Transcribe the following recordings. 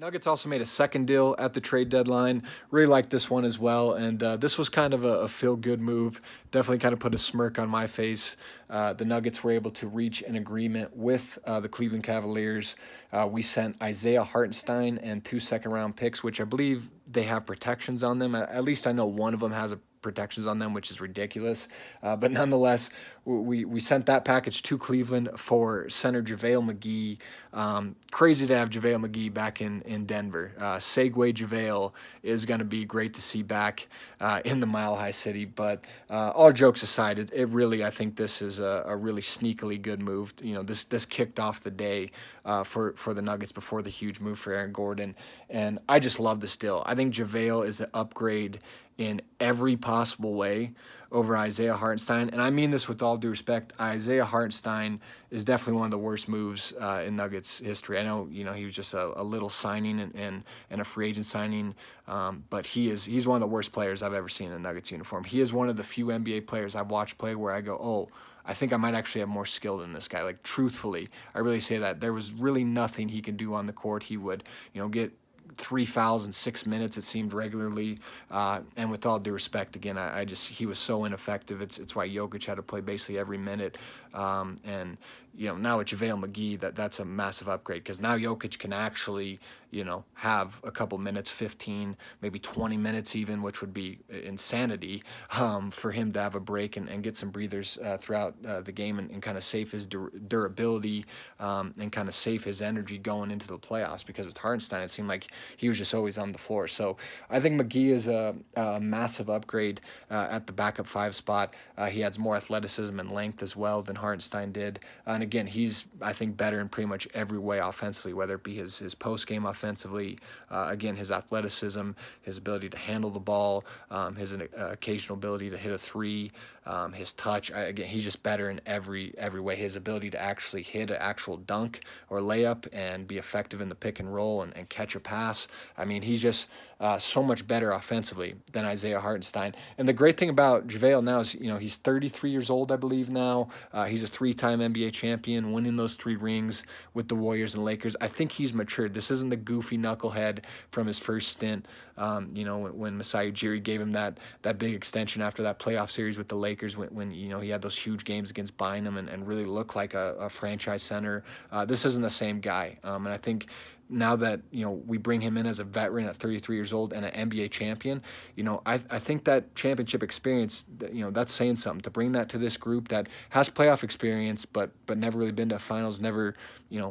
Nuggets also made a second deal at the trade deadline. Really like this one as well, and this was kind of a feel-good move. Definitely kind of put a smirk on my face. The Nuggets were able to reach an agreement with the Cleveland Cavaliers. We sent Isaiah Hartenstein and 2 second-round picks, which I believe they have protections on them. At least I know one of them has a protections on them, which is ridiculous. But nonetheless, we sent that package to Cleveland for center JaVale McGee. Crazy to have JaVale McGee back in Denver. Segue JaVale is going to be great to see back in the Mile High City. But all jokes aside, it really, I think this is a really sneakily good move. You know, this kicked off the day for the Nuggets before the huge move for Aaron Gordon. And I just love this deal. I think JaVale is an upgrade in every possible way over Isaiah Hartenstein. And I mean this with all due respect. Isaiah Hartenstein is definitely one of the worst moves in Nuggets history. I know, he was just a little signing and a free agent signing, but he's one of the worst players I've ever seen in a Nuggets uniform. He is one of the few NBA players I've watched play where I go, oh, I think I might actually have more skill than this guy. Like, truthfully, I really say that. There was really nothing he could do on the court. He would, get 3 fouls in 6 minutes, it seemed, regularly. And with all due respect, again, he was so ineffective. It's why Jokic had to play basically every minute. And now with JaVale McGee, that's a massive upgrade, because now Jokic can actually, have a couple minutes, 15, maybe 20 minutes even, which would be insanity for him to have a break and get some breathers throughout the game and kind of save his durability and kind of save his energy going into the playoffs, because with Hartenstein, it seemed like he was just always on the floor. So I think McGee is a massive upgrade at the backup 5 spot. He adds more athleticism and length as well than Hartenstein did. And again, he's, I think, better in pretty much every way offensively, whether it be his post-game offensively, again, his athleticism, his ability to handle the ball, his occasional ability to hit a three, his touch. Again, he's just better in every way. His ability to actually hit an actual dunk or layup and be effective in the pick and roll and catch a pass. I mean, he's just so much better offensively than Isaiah Hartenstein. And the great thing about JaVale now is, he's 33 years old, I believe now. He's a 3-time NBA champion, winning those 3 rings with the Warriors and Lakers. I think he's matured. This isn't the goofy knucklehead from his first stint. When Masai Ujiri gave him that big extension after that playoff series with the Lakers, when he had those huge games against Bynum and really looked like a franchise center. This isn't the same guy. And I think now that we bring him in as a veteran at 33 years old and an NBA champion, I think that championship experience, that's saying something. To bring that to this group that has playoff experience but never really been to finals, never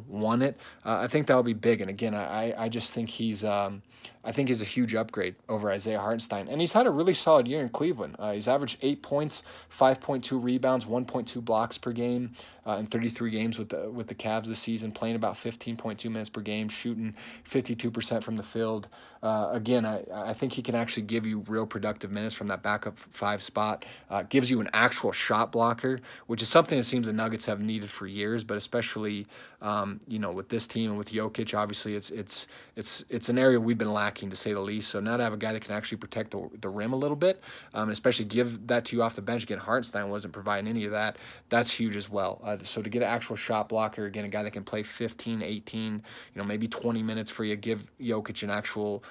won it, I think that'll be big. And again, I just think he's a huge upgrade over Isaiah Hartenstein, and he's had a really solid year in Cleveland. He's averaged 8 points, 5.2 rebounds, 1.2 blocks per game in 33 games with the Cavs this season, playing about 15.2 minutes per game, shooting 52% from the field. Again, I think he can actually give you real productive minutes from that backup 5 spot. Gives you an actual shot blocker, which is something it seems the Nuggets have needed for years, but especially with this team and with Jokic, obviously it's an area we've been lacking, to say the least. So now to have a guy that can actually protect the rim a little bit, and especially give that to you off the bench. Again, Hartenstein wasn't providing any of that. That's huge as well. So to get an actual shot blocker, again, a guy that can play 15, 18, maybe 20 minutes for you, give Jokic an actual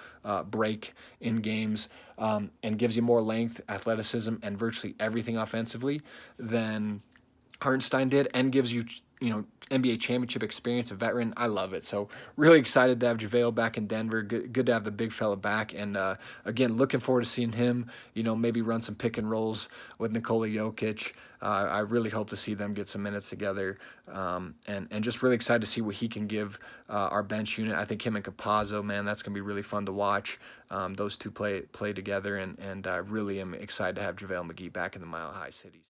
break in games, and gives you more length, athleticism, and virtually everything offensively than Hartenstein did, and gives you NBA championship experience, a veteran. I love it. So really excited to have JaVale back in Denver. Good to have the big fella back. And again, looking forward to seeing him, maybe run some pick and rolls with Nikola Jokic. I really hope to see them get some minutes together, and just really excited to see what he can give our bench unit. I think him and Campazzo, man, that's going to be really fun to watch. Those two play together, and I really am excited to have JaVale McGee back in the Mile High Cities.